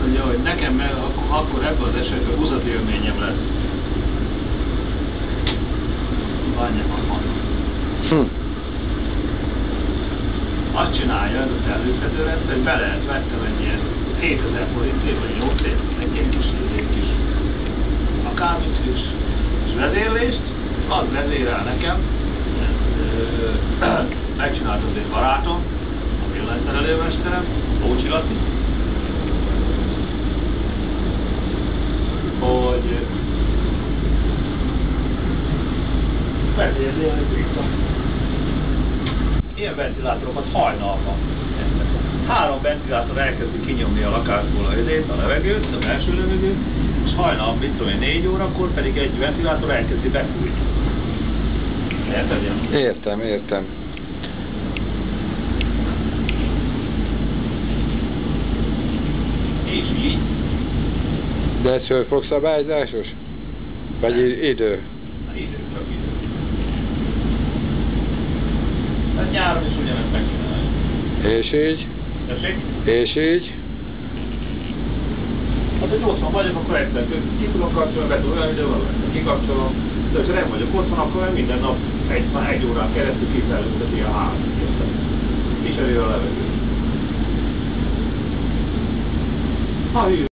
azt mondja, hogy nekem meg akkor ebből az esetben húzati élményem lesz. Anyám van. Azt csinálja ez az előszedő rendszer, hogy be lehet vettem egy ilyen 7000 forintért, vagy 8 egy ilyen kis akármit is vezérlést, az vezérel nekem, megcsináltam egy barátom, a villanyszerelőmesterem, Ócsi Laci, hogy vezérlést ilyen ventilátorokat hajnalban. 3 ventilátor elkezdi kinyomni a lakásból a levegőt, a belső levegőt, és hajnal, mit tudom én, 4 órakor pedig egy ventilátor elkezdi befújni. Érted? Értem. És így. De ez fölfogszabályzásos? Vagy idő? Idő, csak idő. Hát nyáron is ugyanezt megcsinálja. És így? Tessék? És így? Hát, hogy otthon vagyok, akkor egyszer ki tudom kapcsolni, be tudom olyan idővel, kikapcsolom. De ha nem vagyok otthon, akkor minden nap egy órán keresztül kifejlődteti a házat. Kiseli a levegőt. Ha hű.